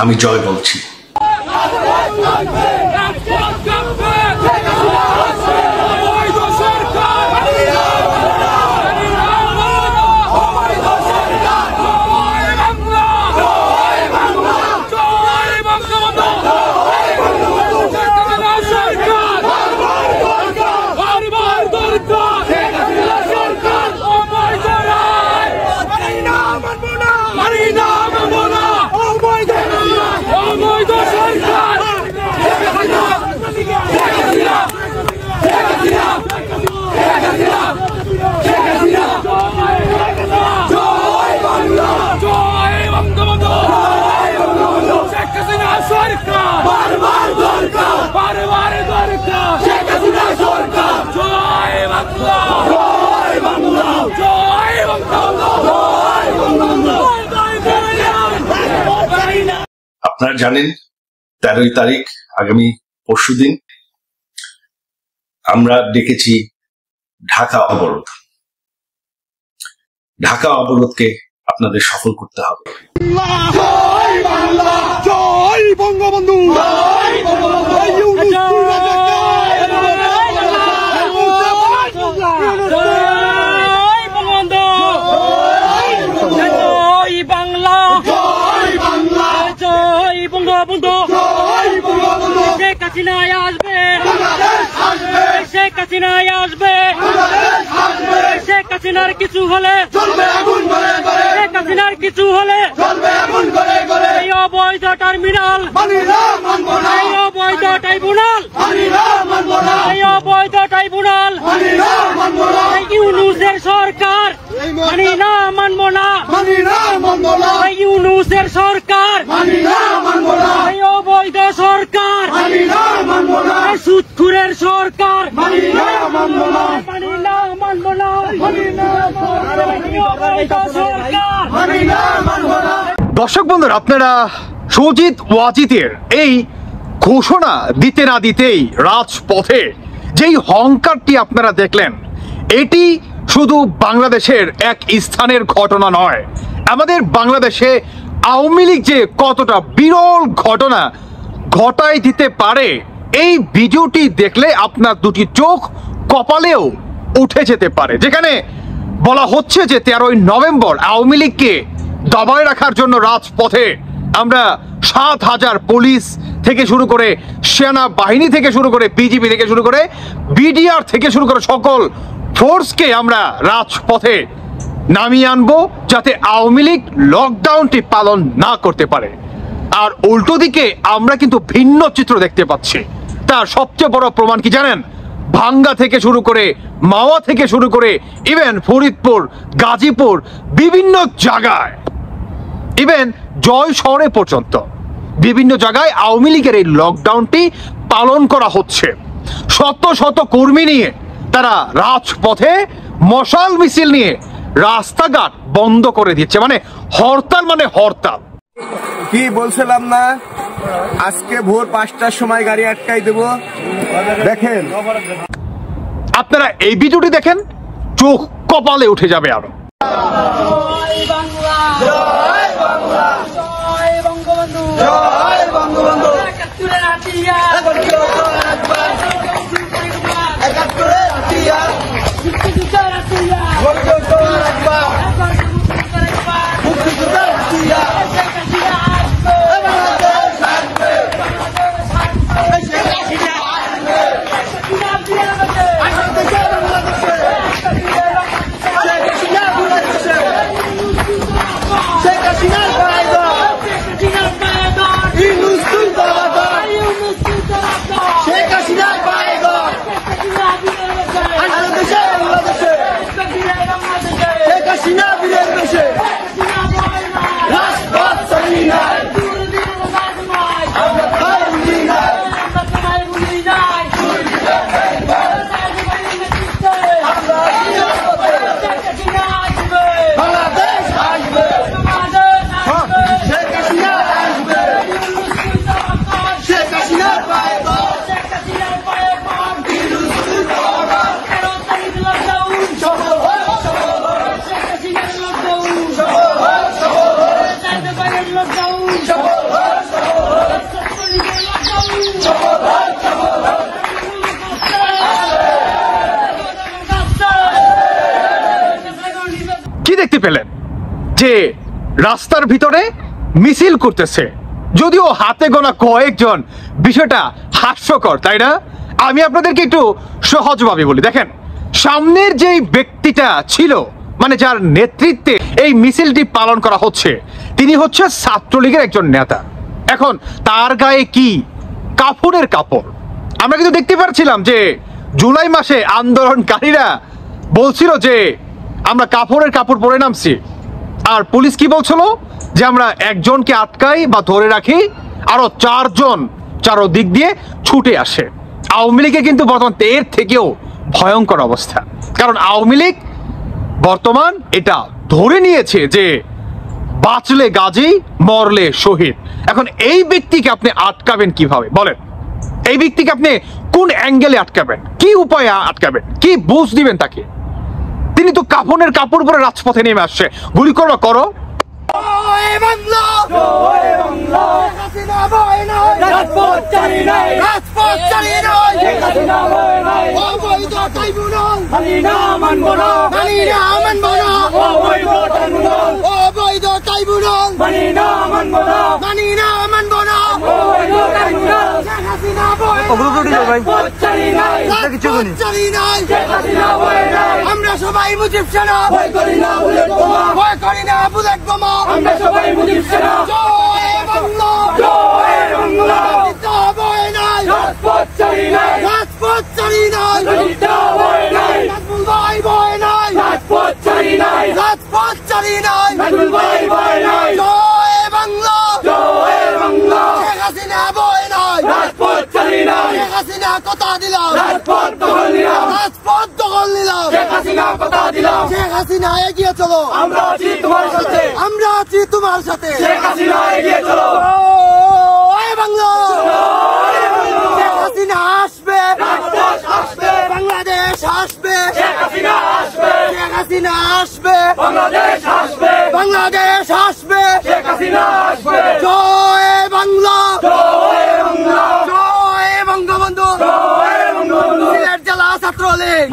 আমি জয় বলছি। আপনারা জানেন 13 তারিখ আগামী পরশুদিন আমরা ডেকেছি ঢাকা অবরোধ। ঢাকা অবরোধকে আপনাদের সফল করতে হবে। জয় বাংলা, জয় বঙ্গবন্ধু, জয় বঙ্গবন্ধু, শেখ হাসিনায় আসবে, শেখ হাসিনায় আসবে, শেখ হাসিনার কিছু হলে, শেখ হাসিনার কিছু হলে এই অবৈধ টার্মিনাল, এই অবৈধ ট্রাইব্যুনাল, এই অবৈধ ট্রাইব্যুনাল, এই ইউনূসের সরকার মানি না, মানব না, এই ইউনূসের সরকার, এই অবৈধ সরকার, এই সুদখোরের সরকার, দর্শক বন্ধুরা, আপনারা সুজিত ওয়াজিদের এই ঘোষণা দিতে না দিতেই রাজপথে যেই হংকারটি আপনারা দেখলেন, এটি শুধু বাংলাদেশের এক স্থানের ঘটনা নয়। আমাদের বাংলাদেশে আওয়ামী লীগ যে কতটা বিরল ঘটনা ঘটায় দিতে পারে, এই ভিডিওটি দেখলে আপনার দুটি চোখ কপালেও উঠে যেতে পারে। যেখানে বলা হচ্ছে যে 13ই নভেম্বর আওয়ামী লীগকে দবায় রাখার জন্য রাজপথে আমরা 7,000 পুলিশ থেকে শুরু করে সেনা বাহিনী থেকে শুরু করে বিজিবি থেকে শুরু করে বিডিআর থেকে শুরু করে সকল ফোর্সকে আমরা রাজপথে নামিয়ে আনবো, যাতে আওয়ামী লীগ লকডাউনটি পালন না করতে পারে। আর উল্টো দিকে আমরা কিন্তু ভিন্ন চিত্র দেখতে পাচ্ছি। তার সবচেয়ে বড় প্রমাণ কি জানেন? ভাঙ্গা থেকে শুরু করে মাওয়া থেকে শুরু করে ইভেন ফরিদপুর, গাজীপুর, বিভিন্ন জায়গায়, ইভেন জয় শহরে পর্যন্ত বিভিন্ন জায়গায় আওয়ামী লীগের এই লকডাউনটি পালন করা হচ্ছে। শত শত কর্মী নিয়ে তারা রাজপথে মশাল মিছিল নিয়ে রাস্তাঘাট বন্ধ করে দিচ্ছে। মানে হরতাল, মানে হরতাল। কি বলছিলাম না, আজকে ভোর 5টার সময় গাড়ি আটকাই দেব। দেখেন, আপনারা এই ভিডিওটি দেখেন, চোখ কপালে উঠে যাবে আরো। জয় বাংলা, জয় বাংলা, জয় বঙ্গবন্ধু, জয় বঙ্গবন্ধু, একাত্তরের হাতিয়ার, একাত্তরের হাতিয়ার, মুক্তিযুদ্ধের হাতিয়ার, মুক্তিযুদ্ধের হাতিয়ার, যে রাস্তার ভিতরে মিছিল করতেছে, যদিও হাতে গোনা কয়েকজন, বিষয়টা হাস্যকর, তাই না? আমি আপনাদেরকে একটু সহজভাবে বলি। দেখেন, সামনের যেই ব্যক্তিটা ছিল, মানে যার নেতৃত্বে এই মিছিলটি পালন করা হচ্ছে, তিনি হচ্ছে ছাত্রলীগের একজন নেতা। এখন তার গায়ে কি কাপড়ের কাপড়। আমরা কিন্তু দেখতে পাচ্ছিলাম যে জুলাই মাসে আন্দোলনকারীরা বলছিল যে আমরা কাপড়ের কাপড় পরে নামছি, আর পুলিশ কি বলছিল যে আমরা একজনকে আটকাই বা ধরে রাখি, আরো চারজন চারদিক দিয়ে ছুটে আসে। আওয়ামী লীগের কিন্তু বর্তমান এর থেকেও ভয়ঙ্কর অবস্থা, কারণ আওয়ামী লীগ বর্তমান এটা ধরে নিয়েছে যে বাঁচলে গাজী, মরলে শহীদ। এখন এই ব্যক্তিকে আপনি আটকাবেন কিভাবে বলেন? এই ব্যক্তিকে আপনি কোন অ্যাঙ্গেলে আটকাবেন, কি উপায়ে আটকাবেন, কি বুঝ দিবেন তাকে? তিনি তো কাফনের কাপড় পরে রাজপথে নেমে আসছে, গুলি করো করো। আমরা সবাই মুজিব সেনা, ভয় করি না বুলেট বোমা, ভয় করি না বুলেট বোমা, আমরা সবাই মুজিব সেনা। জয় বাংলা, জয় বাংলা, ভয় নাই, রাজপথ ছাড়ি নাই, রাজপথ ছাড়ি নাই, ভয় নাই, নাজমুল ভাই ভয় নাই, রাজপথ ছাড়ি নাই, রাজপথ ছাড়ি নাই, নাজমুল ভাই ভয় নাই। জয় বাংলা, জয় বাংলা, শেখ হাসিনা ভয় নাই, রাজপথ ছাড়ি নাই, শেখ হাসিনা কথা দিলাম, রাজপথ দখল নিলাম, রাজপথ দখল নিলাম, শেখ হাসিনা কথা দিলাম, শেখ হাসিনা এগিয়ে চলো, আমরা আছি তোমার সাথে, আমরা আছি তোমার সাথে, শেখ হাসিনা এগিয়ে চলো। জয় বাংলা, শেখ হাসিনা আসবে, রাজপথ আসবে, বাংলাদেশ আসবে, শেখ হাসিনা আসবে, শেখ হাসিনা আসবে, বাংলাদেশ আসবে, বাংলাদেশ আসবে, শেখ হাসিনা আসবে। জয় বাংলা, জয় বাংলা, জয় বঙ্গবন্ধু, জয় বঙ্গবন্ধু, সিলেট জেলা ছাত্রলীগ,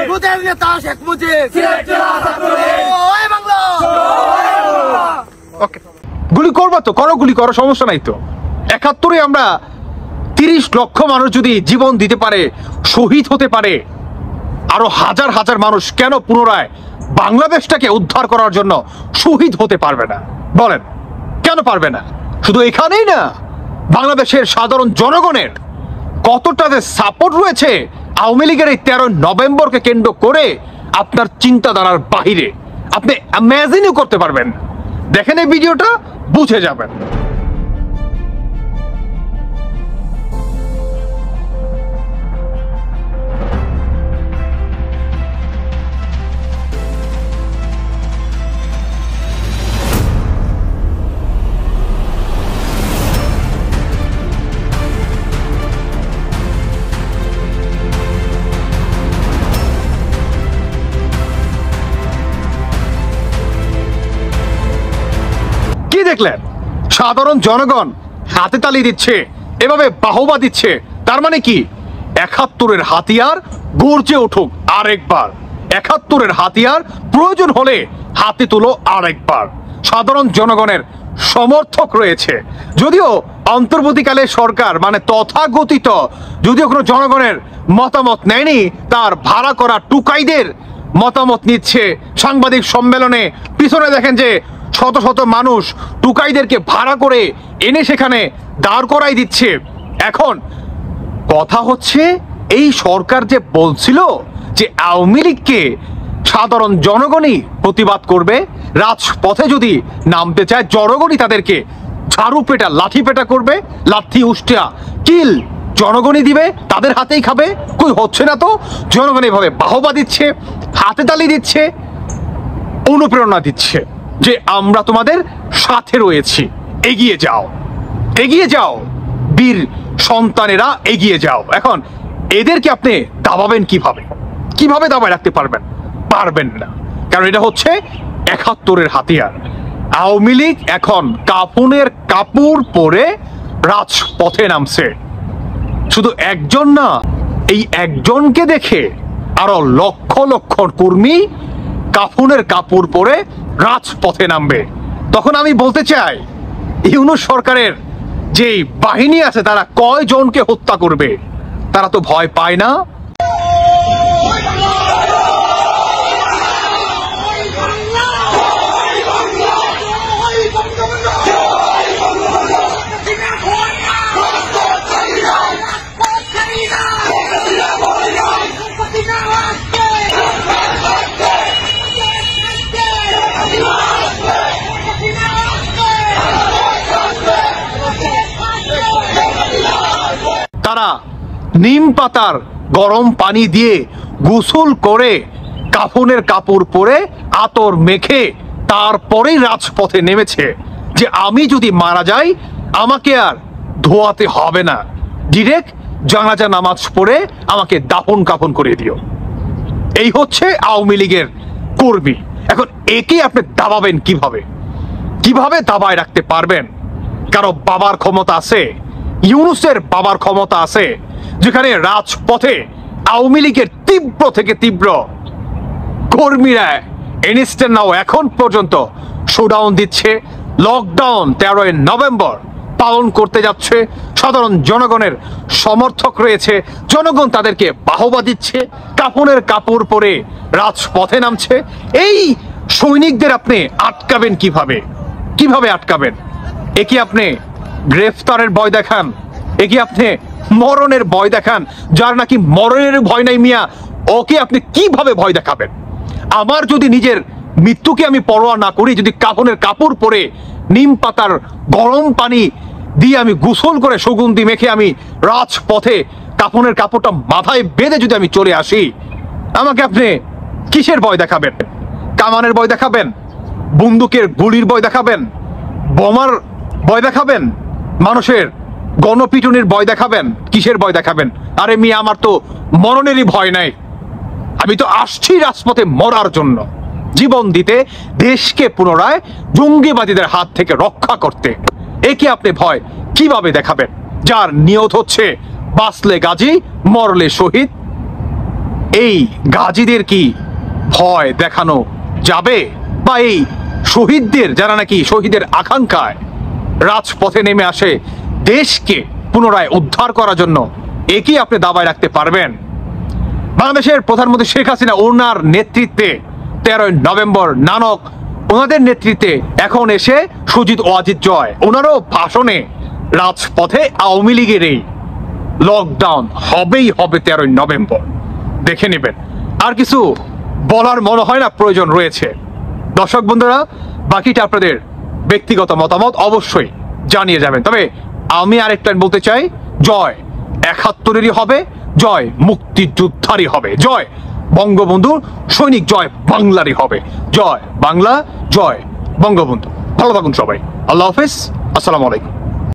বুথের নেতা শেখ মুজিব, সিলেট জেলা ছাত্রলীগ। জয় বাংলা, জয় বাংলা। ওকে, গুলি করবো তো করো, গুলি করো, সমস্যা নাই তো। ৭১-এ আমরা ৩০ লক্ষ মানুষ যদি জীবন দিতে পারে, শহীদ হতে পারে, আরো হাজার হাজার মানুষ কেন পুনরায় বাংলাদেশটাকে উদ্ধার করার জন্য শহীদ হতে পারবে না বলেন? কেন পারবে না? শুধু এখানেই না, বাংলাদেশের সাধারণ জনগণের কতটা যে সাপোর্ট রয়েছে আওয়ামী লীগের এই ১৩ নভেম্বরকে কেন্দ্র করে, আপনার চিন্তাধারার বাহিরে, আপনি ইমাজিনও করতে পারবেন। দেখেন এই ভিডিওটা, বুঝে যাবেন। দেখলেন সাধারণ জনগণ হাতে তালি দিচ্ছে, এভাবে বাহবা দিচ্ছে। তার মানে কি ৭১-এর হাতিয়ার গর্জে উঠুক আরেকবার, ৭১-এর হাতিয়ার প্রয়োজন হলে হাতে তুলো আরেকবার। সাধারণ জনগণের সমর্থক রয়েছে, যদিও অন্তর্বর্তীকালে সরকার মানে তথাগতিত যদিও কোনো জনগণের মতামত নেয়নি, তার ভাড়া করা টুকাইদের মতামত নিচ্ছে। সাংবাদিক সম্মেলনে পিছনে দেখেন যে শত শত মানুষ টুকাইদেরকে ভাড়া করে এনে সেখানে দাঁড় করাই দিচ্ছে। এখন কথা হচ্ছে, এই সরকার যে বলছিল যে আওয়ামী লীগকে সাধারণ জনগণই প্রতিবাদ করবে, রাজপথে যদি নামতে চায় জনগণই তাদেরকে ঝাড়ু পেটা লাঠি পেটা করবে, লাঠি উষ্টিয়া কিল জনগণই দিবে, তাদের হাতেই খাবে। কই হচ্ছে না তো, জনগণ এভাবে বাহবা দিচ্ছে, হাতে তালি দিচ্ছে, অনুপ্রেরণা দিচ্ছে যে আমরা তোমাদের সাথে রয়েছি, এগিয়ে যাও, এগিয়ে যাও বীর সন্তানেরা, এগিয়ে যাও। এখন এদেরকে আপনি দাবাবেন কিভাবে? কিভাবে দাবায় রাখতে পারবেন? পারবেন না, কারণ এটা হচ্ছে ৭১-এর হাতিয়ার। আওয়ামী লীগ এখন কাফনের কাপড় পরে রাজপথে নামছে। শুধু একজন না, এই একজনকে দেখে আরো লক্ষ লক্ষ কর্মী কাফনের কাপড় পরে রাজপথে নামবে, তখন আমি বলতে চাই ইউনূস সরকারের যে বাহিনী আছে তারা কয়জনকে হত্যা করবে? তারা তো ভয় পায় না। তারা নিম পাতার গরম পানি দিয়ে গোসল করে কাফনের কাপড় পরে আতর মেখে তারপরেই রাজপথে নেমেছে যে আমি যদি মারা যাই আমাকে আর ধোয়াতে হবে না, ডিরেক্ট জানাজা নামাজ পড়ে আমাকে দাফন কাফন করে দিও। এই হচ্ছে আওয়ামী লীগের কর্মী। এখন একে আপনি দাবাবেন কিভাবে? কিভাবে দাবায় রাখতে পারবেন? কারো বাবার ক্ষমতা আছে, ইউনূসের বাবার ক্ষমতা আছে, যেখানে রাজপথে আওয়ামী লীগের তীব্র থেকে তীব্র কর্মীরা ইনস্ট্যান্ট নাও এখন পর্যন্ত শোডাউন দিচ্ছে, লকডাউন 13 নভেম্বর পালন করতে যাচ্ছে, সাধারণ জনগণের সমর্থক রয়েছে, জনগণ তাদেরকে বাহবা দিচ্ছে, কাফনের কাপড় পরে রাজপথে নামছে। এই সৈনিকদের আপনি আটকাবেন কিভাবে? কিভাবে আটকাবেন? এ কি আপনি গ্রেফতারের ভয় দেখান? এ কি আপনি মরণের ভয় দেখান? যার নাকি মরণের ভয় নাই মিয়া, ওকে আপনি কিভাবে ভয় দেখাবেন? আমার যদি নিজের মৃত্যুকে আমি পরোয়া না করি, যদি কাফনের কাপড় পরে নিম পাতার গরম পানি দিয়ে আমি গোসল করে সুগন্ধি মেখে আমি রাজপথে কাফনের কাপড়টা মাথায় বেঁধে যদি আমি চলে আসি, আমাকে আপনি কিসের ভয় দেখাবেন? কামানের ভয় দেখাবেন? বন্দুকের গুলির ভয় দেখাবেন? বোমার ভয় দেখাবেন? মানুষের গণপিটুনির ভয় দেখাবেন? কিসের ভয় দেখাবেন? আরে মিয়া, আমার তো মরণেরই ভয় নাই। আমি তো আসছি রাজপথে মরার জন্য, জীবন দিতে, দেশকে পুনরায় জঙ্গিবাদীদের হাত থেকে রক্ষা করতে। একে আপনি ভয় কিভাবে দেখাবেন? যার নিয়ত হচ্ছে বাঁচলে গাজী, মরলে শহীদ। এই গাজীদের কি ভয় দেখানো যাবে? বা এই শহীদদের, যারা নাকি শহীদের আকাঙ্ক্ষায় রাজপথে নেমে আসে দেশকে পুনরায় উদ্ধার করার জন্য, একই আপনি দাবায় রাখতে পারবেন? বাংলাদেশের প্রধানমন্ত্রী শেখ হাসিনা ওনার নেতৃত্বে 13 নভেম্বর নানক ওনাদের নেতৃত্বে এখন এসে সুজিত ওয়াজিদ জয় ওনারও ভাষণে রাজপথে আওয়ামী লীগের এই লকডাউন হবেই হবে 13 নভেম্বর, দেখে নেবেন। আর কিছু বলার মনে হয় না প্রয়োজন রয়েছে। দর্শক বন্ধুরা, বাকিটা আপনাদের ব্যক্তিগত মতামত অবশ্যই জানিয়ে যাবেন। তবে আমি আরেকটা বলতে চাই, জয় 71-এরই হবে, জয় মুক্তিযোদ্ধারই হবে, জয় বঙ্গবন্ধুর সৈনিক, জয় বাংলারই হবে। জয় বাংলা, জয় বঙ্গবন্ধু। ভালো থাকুন সবাই। আল্লাহ হাফেজ, আসসালামু আলাইকুম।